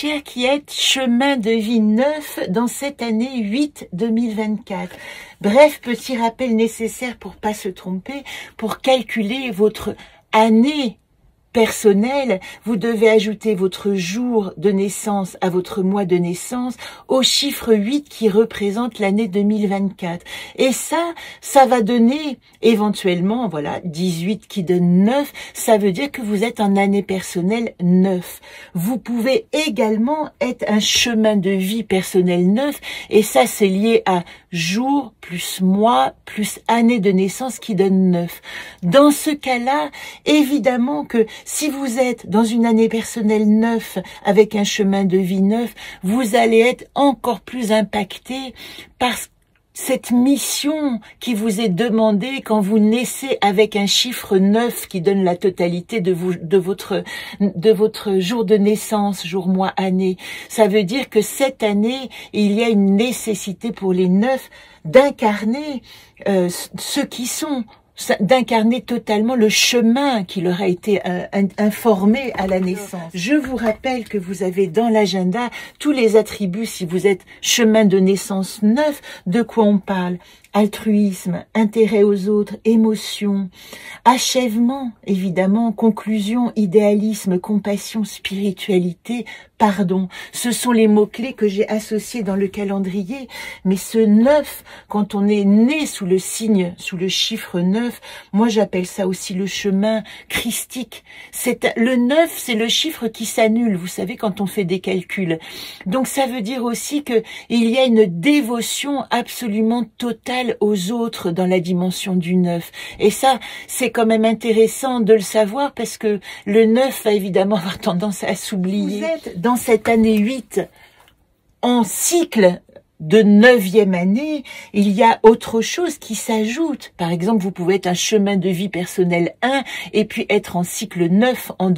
chers qui êtes chemin de vie 9 dans cette année 8 2024. Bref, petit rappel nécessaire pour pas se tromper, pour calculer votre année personnel, vous devez ajouter votre jour de naissance à votre mois de naissance au chiffre 8 qui représente l'année 2024. Et ça va donner éventuellement, voilà, 18 qui donne 9, ça veut dire que vous êtes en année personnelle 9. Vous pouvez également être un chemin de vie personnel 9, et ça c'est lié à jour plus mois plus année de naissance qui donne 9. Dans ce cas-là, évidemment que si vous êtes dans une année personnelle 9 avec un chemin de vie 9, vous allez être encore plus impacté par cette mission qui vous est demandée quand vous naissez avec un chiffre 9 qui donne la totalité de votre jour de naissance, jour, mois, année. Ça veut dire que cette année, il y a une nécessité pour les 9 d'incarner ceux qui sont, d'incarner totalement le chemin qui leur a été informé à la naissance. Je vous rappelle que vous avez dans l'agenda tous les attributs si vous êtes chemin de naissance 9, de quoi on parle. Altruisme, intérêt aux autres, émotion, achèvement, évidemment, conclusion, idéalisme, compassion, spiritualité, pardon. Ce sont les mots-clés que j'ai associés dans le calendrier. Mais ce 9, quand on est né sous le signe, sous le chiffre 9, moi j'appelle ça aussi le chemin christique. Le 9, c'est le chiffre qui s'annule, vous savez, quand on fait des calculs. Donc ça veut dire aussi que il y a une dévotion absolument totale aux autres dans la dimension du 9. Et ça, c'est quand même intéressant de le savoir parce que le 9 va évidemment avoir tendance à s'oublier. Vous êtes dans cette année 8 en cycle de 9e année, il y a autre chose qui s'ajoute. Par exemple, vous pouvez être un chemin de vie personnel 1 et puis être en cycle 9 en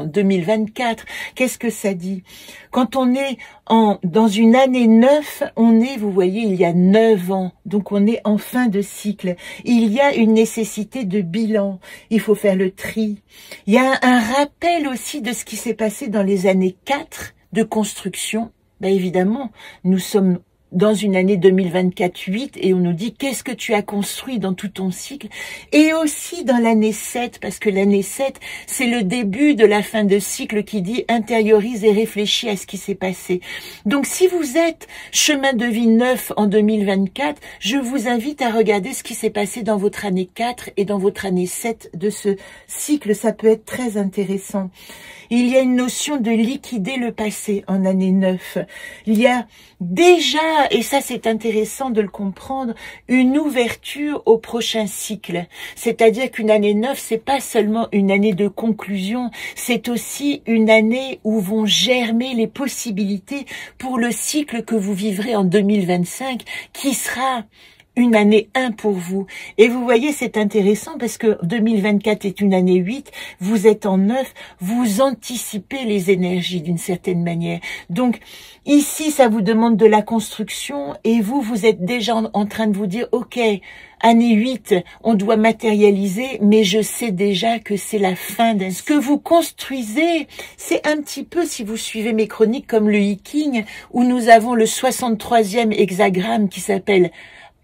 2024. Qu'est-ce que ça dit? Quand on est dans une année 9, vous voyez, il y a 9 ans. Donc on est en fin de cycle. Il y a une nécessité de bilan. Il faut faire le tri. Il y a un rappel aussi de ce qui s'est passé dans les années 4 de construction. Ben évidemment, nous sommes dans une année 2024-8 et on nous dit qu'est-ce que tu as construit dans tout ton cycle, et aussi dans l'année 7, parce que l'année 7, c'est le début de la fin de cycle qui dit intériorise et réfléchis à ce qui s'est passé. Donc si vous êtes chemin de vie 9 en 2024, je vous invite à regarder ce qui s'est passé dans votre année 4 et dans votre année 7 de ce cycle, ça peut être très intéressant. Il y a une notion de liquider le passé en année 9. Il y a déjà, et ça c'est intéressant de le comprendre, une ouverture au prochain cycle. C'est-à-dire qu'une année 9, c'est pas seulement une année de conclusion, c'est aussi une année où vont germer les possibilités pour le cycle que vous vivrez en 2025, qui sera une année 1 pour vous. Et vous voyez, c'est intéressant parce que 2024 est une année 8, vous êtes en 9, vous anticipez les énergies d'une certaine manière. Donc, ici, ça vous demande de la construction et vous êtes déjà en train de vous dire, ok, année 8, on doit matérialiser, mais je sais déjà que c'est la fin d'un... Ce que vous construisez, c'est un petit peu, si vous suivez mes chroniques comme le Hiking, où nous avons le 63e hexagramme qui s'appelle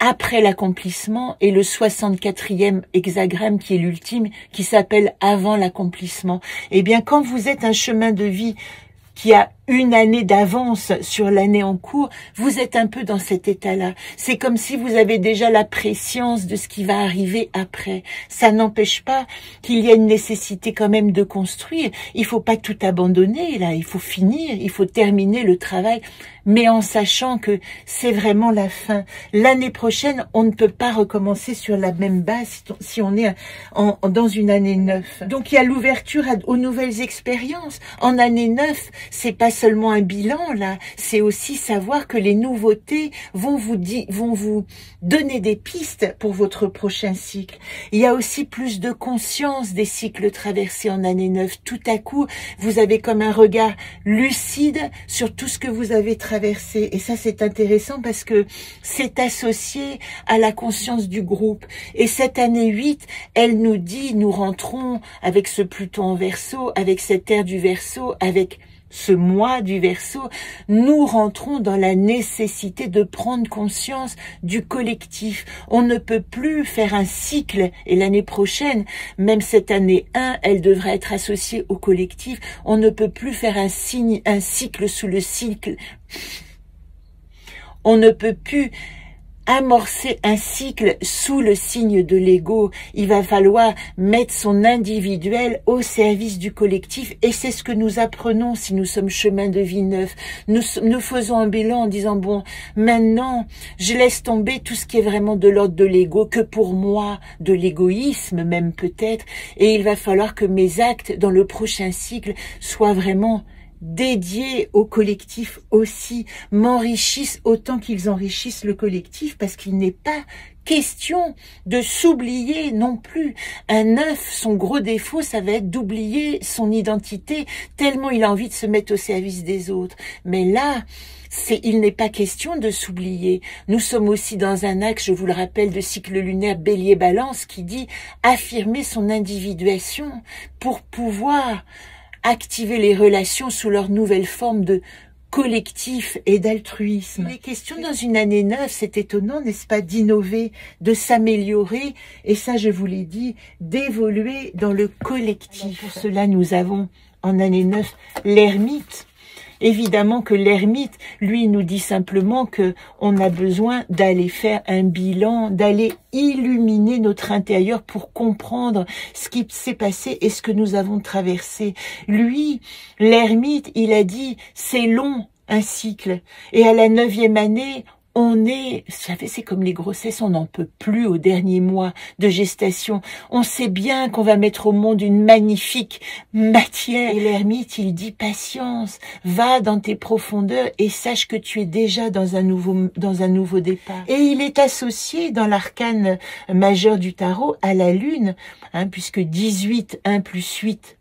après l'accomplissement et le 64e hexagramme qui est l'ultime qui s'appelle avant l'accomplissement. Eh bien, quand vous êtes un chemin de vie qui a une année d'avance sur l'année en cours, vous êtes un peu dans cet état-là. C'est comme si vous avez déjà la prescience de ce qui va arriver après. Ça n'empêche pas qu'il y a une nécessité quand même de construire. Il faut pas tout abandonner, là. Il faut finir, il faut terminer le travail, mais en sachant que c'est vraiment la fin. L'année prochaine, on ne peut pas recommencer sur la même base si on est dans une année 9. Donc il y a l'ouverture aux nouvelles expériences. En année 9, c'est pas seulement un bilan, là, c'est aussi savoir que les nouveautés vont vous donner des pistes pour votre prochain cycle. Il y a aussi plus de conscience des cycles traversés en année 9. Tout à coup, vous avez comme un regard lucide sur tout ce que vous avez traversé. Et ça, c'est intéressant parce que c'est associé à la conscience du groupe. Et cette année 8, elle nous dit, nous rentrons avec ce Pluton en Verseau, avec cette ère du Verseau, avec ce mois du Verseau, nous rentrons dans la nécessité de prendre conscience du collectif. On ne peut plus faire un cycle, et l'année prochaine, même cette année 1, elle devrait être associée au collectif. On ne peut plus faire un cycle sous le cycle. On ne peut plus amorcer un cycle sous le signe de l'ego. Il va falloir mettre son individuel au service du collectif, et c'est ce que nous apprenons si nous sommes chemin de vie neuf. Nous faisons un bilan en disant, bon, maintenant, je laisse tomber tout ce qui est vraiment de l'ordre de l'ego, que pour moi, de l'égoïsme même peut-être, et il va falloir que mes actes dans le prochain cycle soient vraiment dédiés au collectif aussi, m'enrichissent autant qu'ils enrichissent le collectif, parce qu'il n'est pas question de s'oublier non plus. Un œuf, son gros défaut, ça va être d'oublier son identité, tellement il a envie de se mettre au service des autres. Mais là, il n'est pas question de s'oublier. Nous sommes aussi dans un axe, je vous le rappelle, de cycle lunaire Bélier-Balance, qui dit affirmer son individuation pour pouvoir activer les relations sous leur nouvelle forme de collectif et d'altruisme. Les questions dans une année 9, c'est étonnant, n'est-ce pas, d'innover, de s'améliorer, et ça, je vous l'ai dit, d'évoluer dans le collectif. Pour cela, nous avons en année 9 l'ermite. Évidemment que l'ermite, lui, nous dit simplement que on a besoin d'aller faire un bilan, d'aller illuminer notre intérieur pour comprendre ce qui s'est passé et ce que nous avons traversé. Lui, l'ermite, il a dit, c'est long, un cycle. Et à la 9e année, on est, vous savez, c'est comme les grossesses, on n'en peut plus au dernier mois de gestation. On sait bien qu'on va mettre au monde une magnifique matière. Et l'ermite, il dit patience, va dans tes profondeurs et sache que tu es déjà dans un nouveau départ. Et il est associé dans l'arcane majeur du tarot à la lune, puisque 18, 1 plus 8,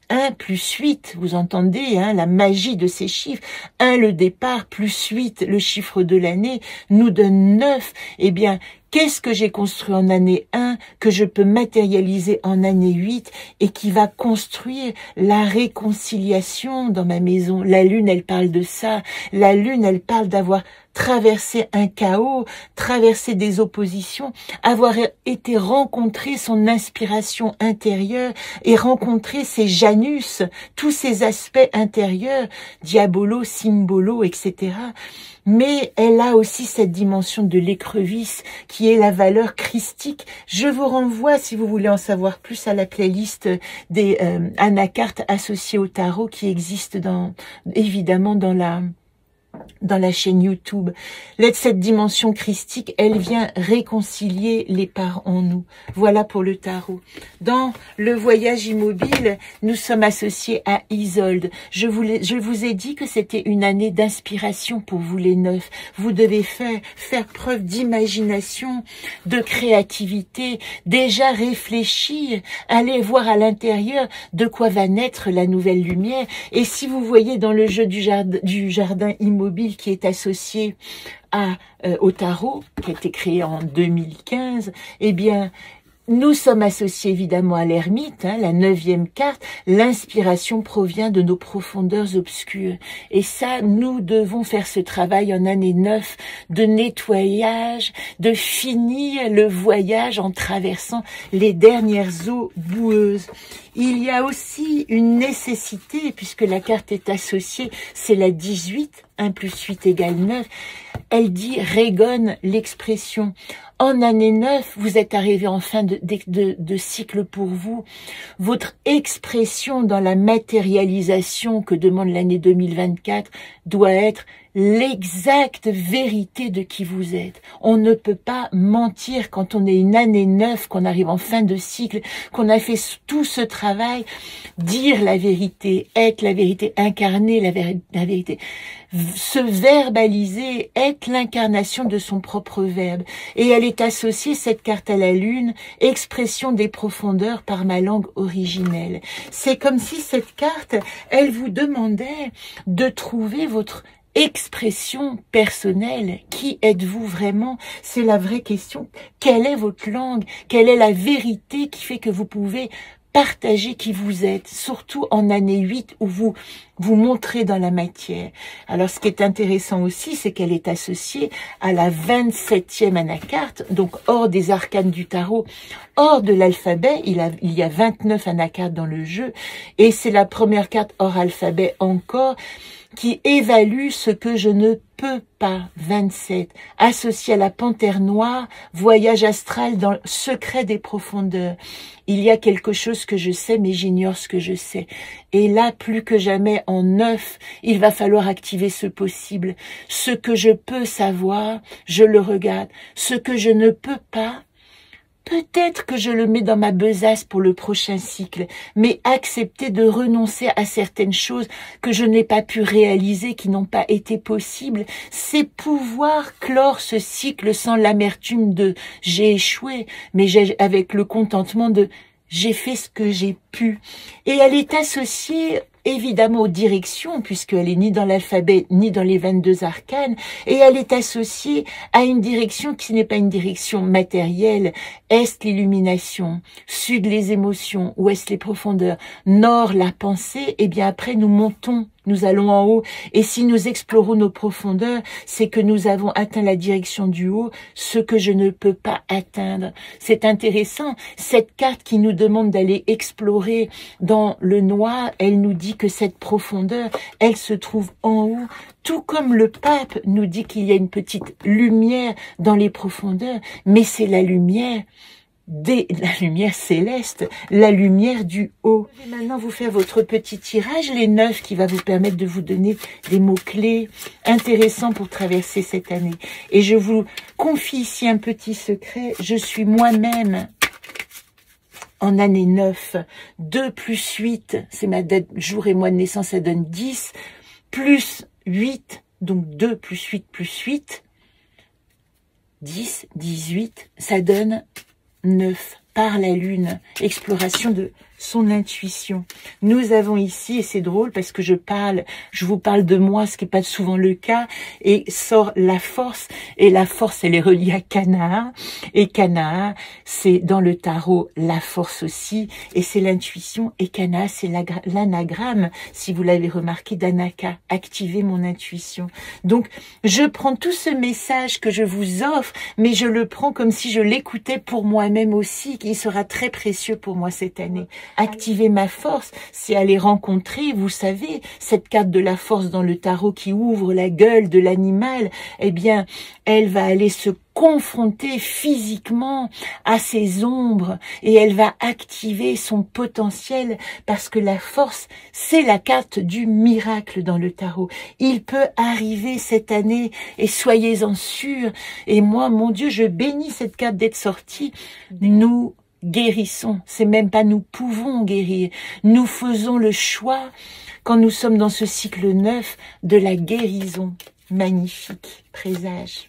1 plus 8, vous entendez la magie de ces chiffres. 1 le départ, plus 8 le chiffre de l'année, nous donne 9. Eh bien, qu'est-ce que j'ai construit en année 1 que je peux matérialiser en année 8 et qui va construire la réconciliation dans ma maison? La lune, elle parle de ça. La lune, elle parle d'avoir traversé un chaos, traversé des oppositions, avoir été rencontrer son inspiration intérieure et rencontrer ses Janus, tous ces aspects intérieurs, diabolo, symbolo, etc. Mais elle a aussi cette dimension de l'écrevisse qui est la valeur christique. Je vous renvoie, si vous voulez en savoir plus, à la playlist des anacartes associées au tarot qui existe évidemment dans la chaîne YouTube. Cette dimension christique, elle vient réconcilier les parts en nous. Voilà pour le tarot. Dans le voyage immobile, nous sommes associés à Isolde. Je vous ai dit que c'était une année d'inspiration pour vous les 9. Vous devez faire preuve d'imagination, de créativité, déjà réfléchir, aller voir à l'intérieur de quoi va naître la nouvelle lumière. Et si vous voyez dans le jeu du jardin immobile qui est associé au tarot, qui a été créé en 2015, eh bien, nous sommes associés évidemment à l'ermite, la 9e carte. L'inspiration provient de nos profondeurs obscures. Et ça, nous devons faire ce travail en année 9 de nettoyage, de finir le voyage en traversant les dernières eaux boueuses. Il y a aussi une nécessité, puisque la carte est associée, c'est la 18, 1 plus 8 égale 9. Elle dit, rayonne l'expression. En année 9, vous êtes arrivé en fin de cycle pour vous. Votre expression dans la matérialisation que demande l'année 2024 doit être l'exacte vérité de qui vous êtes. On ne peut pas mentir quand on est une année 9, qu'on arrive en fin de cycle, qu'on a fait tout ce travail. Dire la vérité, être la vérité, incarner la vérité. Se verbaliser, être l'incarnation de son propre verbe. Et elle est associée, cette carte, à la lune, expression des profondeurs par ma langue originelle. C'est comme si cette carte, elle vous demandait de trouver votre expression personnelle. Qui êtes-vous vraiment? C'est la vraie question. Quelle est votre langue? Quelle est la vérité qui fait que vous pouvez partagez qui vous êtes, surtout en année 8 où vous vous montrez dans la matière. Alors, ce qui est intéressant aussi, c'est qu'elle est associée à la 27e anacarte, donc hors des arcanes du tarot, hors de l'alphabet. Il y a 29 anacartes dans le jeu, et c'est la première carte hors alphabet encore, qui évalue ce que je ne peux pas, 27, associé à la panthère noire, voyage astral dans le secret des profondeurs. Il y a quelque chose que je sais, mais j'ignore ce que je sais. Et là, plus que jamais, en 9, il va falloir activer ce possible. Ce que je peux savoir, je le regarde. Ce que je ne peux pas, peut-être que je le mets dans ma besace pour le prochain cycle, mais accepter de renoncer à certaines choses que je n'ai pas pu réaliser, qui n'ont pas été possibles, c'est pouvoir clore ce cycle sans l'amertume de « j'ai échoué », mais avec le contentement de « j'ai fait ce que j'ai pu ». Et elle est associée évidemment aux directions, puisqu'elle est ni dans l'alphabet, ni dans les 22 arcanes, et elle est associée à une direction qui n'est pas une direction matérielle. Est l'illumination, sud les émotions, ouest les profondeurs, nord la pensée, et bien après nous montons, nous allons en haut, et si nous explorons nos profondeurs, c'est que nous avons atteint la direction du haut, ce que je ne peux pas atteindre. C'est intéressant, cette carte qui nous demande d'aller explorer dans le noir, elle nous dit que cette profondeur, elle se trouve en haut, tout comme le pape nous dit qu'il y a une petite lumière dans les profondeurs, mais c'est la lumière céleste, la lumière du haut. Je vais maintenant vous faire votre petit tirage, les 9, qui va vous permettre de vous donner des mots-clés intéressants pour traverser cette année. Et je vous confie ici un petit secret, je suis moi-même en année 9, 2 plus 8, c'est ma date, jour et mois de naissance, ça donne 10, plus 8, donc 2 plus 8 plus 8, 10, 18, ça donne 9, par la lune, exploration de son intuition. Nous avons ici, et c'est drôle parce que je vous parle de moi, ce qui n'est pas souvent le cas, et sort la force, et la force elle est reliée à Kanaa, et Kanaa c'est dans le tarot la force aussi, et c'est l'intuition, et Kanaa c'est l'anagramme, si vous l'avez remarqué, d'Anaka, activer mon intuition. Donc je prends tout ce message que je vous offre, mais je le prends comme si je l'écoutais pour moi-même aussi, qui sera très précieux pour moi cette année. Activer ma force, c'est aller rencontrer, vous savez, cette carte de la force dans le tarot qui ouvre la gueule de l'animal, eh bien, elle va aller se confronter physiquement à ses ombres et elle va activer son potentiel parce que la force, c'est la carte du miracle dans le tarot. Il peut arriver cette année et soyez-en sûrs. Et moi, mon Dieu, je bénis cette carte d'être sortie. Nous guérissons, c'est même pas nous pouvons guérir, nous faisons le choix, quand nous sommes dans ce cycle 9, de la guérison. Magnifique présage.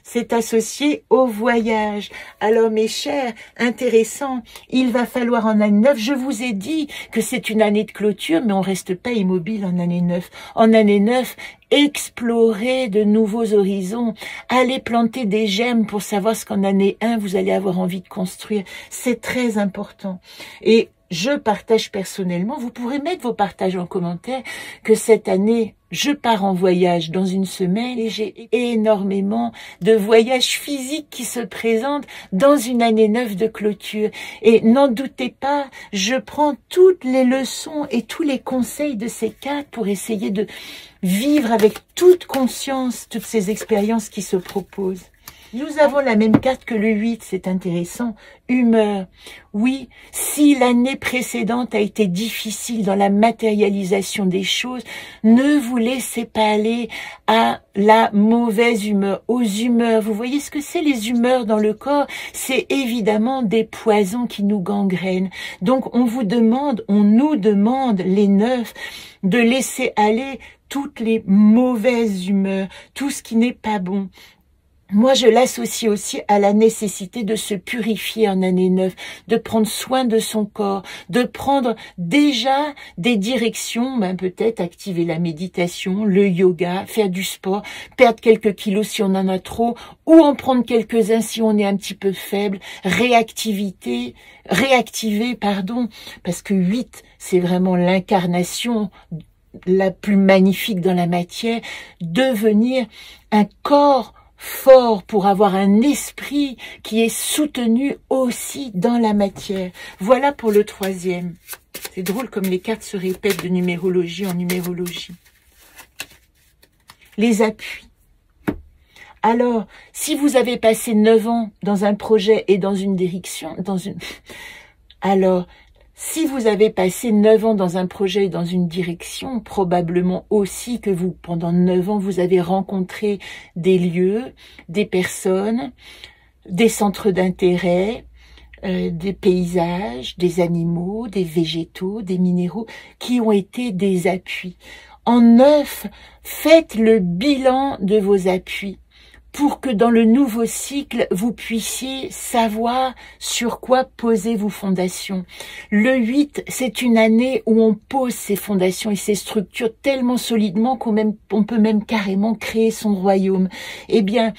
C'est associé au voyage. Alors mes chers, intéressant, il va falloir en année 9, je vous ai dit que c'est une année de clôture, mais on reste pas immobile en année 9. En année 9, explorer de nouveaux horizons, aller planter des gemmes pour savoir ce qu'en année 1, vous allez avoir envie de construire. C'est très important. Et je partage personnellement, vous pourrez mettre vos partages en commentaire, que cette année, je pars en voyage dans une semaine et j'ai énormément de voyages physiques qui se présentent dans une année 9 de clôture. Et n'en doutez pas, je prends toutes les leçons et tous les conseils de ces cartes pour essayer de vivre avec toute conscience toutes ces expériences qui se proposent. Nous avons la même carte que le 8, c'est intéressant. Humeur. Oui, si l'année précédente a été difficile dans la matérialisation des choses, ne vous laissez pas aller à la mauvaise humeur, aux humeurs. Vous voyez ce que c'est les humeurs dans le corps? C'est évidemment des poisons qui nous gangrènent. Donc on nous demande, les 9, de laisser aller toutes les mauvaises humeurs, tout ce qui n'est pas bon. Moi, je l'associe aussi à la nécessité de se purifier en année 9, de prendre soin de son corps, de prendre déjà des directions, peut-être activer la méditation, le yoga, faire du sport, perdre quelques kilos si on en a trop, ou en prendre quelques-uns si on est un petit peu faible, réactiver, parce que 8, c'est vraiment l'incarnation la plus magnifique dans la matière, devenir un corps fort pour avoir un esprit qui est soutenu aussi dans la matière. Voilà pour le 3e. C'est drôle comme les cartes se répètent de numérologie en numérologie. Les appuis. Alors, si vous avez passé 9 ans dans un projet et dans une direction, alors, si vous avez passé 9 ans dans un projet et dans une direction, probablement aussi que vous, pendant 9 ans, vous avez rencontré des lieux, des personnes, des centres d'intérêt, des paysages, des animaux, des végétaux, des minéraux, qui ont été des appuis. En 9, faites le bilan de vos appuis, pour que dans le nouveau cycle, vous puissiez savoir sur quoi poser vos fondations. Le 8, c'est une année où on pose ses fondations et ses structures tellement solidement qu'on peut même carrément créer son royaume. Eh bien,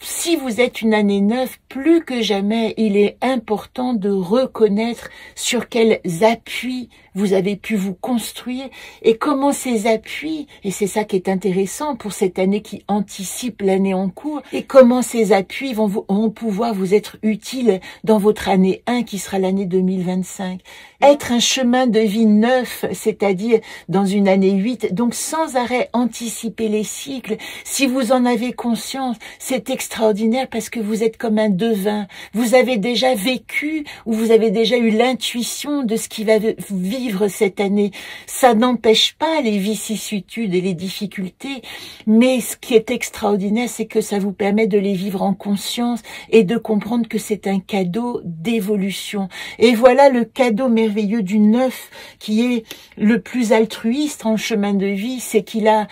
si vous êtes une année 9, plus que jamais, il est important de reconnaître sur quels appuis vous avez pu vous construire et comment ces appuis, et c'est ça qui est intéressant pour cette année qui anticipe l'année en cours, et comment ces appuis vont pouvoir vous être utiles dans votre année 1 qui sera l'année 2025. Être un chemin de vie 9, c'est-à-dire dans une année 8, donc sans arrêt anticiper les cycles, si vous en avez conscience, c'est extraordinaire parce que vous êtes comme un devin. Vous avez déjà vécu ou vous avez déjà eu l'intuition de ce qui va vivre cette année. Ça n'empêche pas les vicissitudes et les difficultés, mais ce qui est extraordinaire, c'est que ça vous permet de les vivre en conscience et de comprendre que c'est un cadeau d'évolution. Et voilà le cadeau merveilleux du 9 qui est le plus altruiste en chemin de vie, c'est qu'il a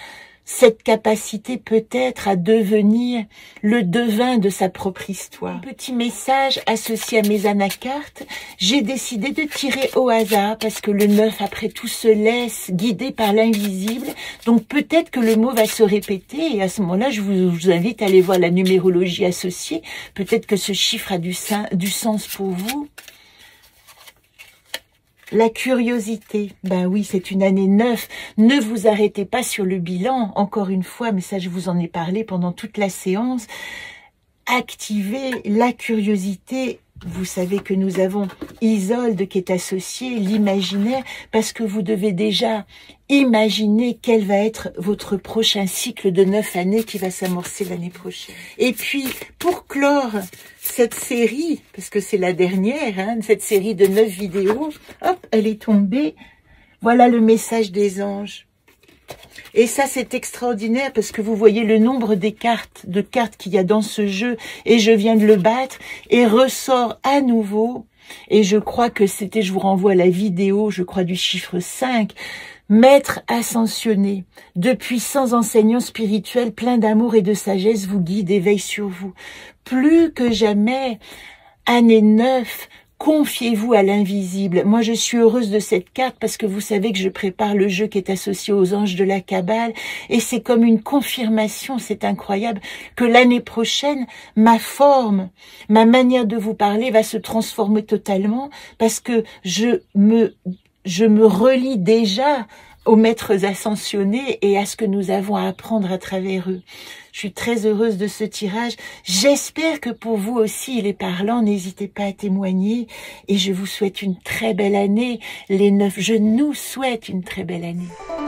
cette capacité peut-être à devenir le devin de sa propre histoire. Un petit message associé à mes anacartes, j'ai décidé de tirer au hasard parce que le 9 après tout se laisse guider par l'invisible, donc peut-être que le mot va se répéter et à ce moment-là je vous invite à aller voir la numérologie associée, peut-être que ce chiffre a du sens pour vous. La curiosité, ben oui, c'est une année 9. Ne vous arrêtez pas sur le bilan, encore une fois, mais ça je vous en ai parlé pendant toute la séance. Activez la curiosité. Vous savez que nous avons Isolde qui est associée, l'imaginaire, parce que vous devez déjà imaginer quel va être votre prochain cycle de 9 années qui va s'amorcer l'année prochaine. Et puis, pour clore cette série, parce que c'est la dernière, cette série de 9 vidéos, hop, elle est tombée. Voilà le message des anges. Et ça, c'est extraordinaire parce que vous voyez le nombre de cartes qu'il y a dans ce jeu et je viens de le battre et ressort à nouveau. Et je crois que c'était, je vous renvoie à la vidéo, je crois du chiffre 5, Maître ascensionné, de puissants enseignants spirituels pleins d'amour et de sagesse vous guident et veillent sur vous. Plus que jamais, année 9, confiez-vous à l'invisible. Moi, je suis heureuse de cette carte parce que vous savez que je prépare le jeu qui est associé aux anges de la Kabbale et c'est comme une confirmation, c'est incroyable, que l'année prochaine, ma forme, ma manière de vous parler va se transformer totalement parce que je me relie déjà aux maîtres ascensionnés et à ce que nous avons à apprendre à travers eux. Je suis très heureuse de ce tirage. J'espère que pour vous aussi il est parlant. N'hésitez pas à témoigner et je vous souhaite une très belle année. Les 9, je nous souhaite une très belle année.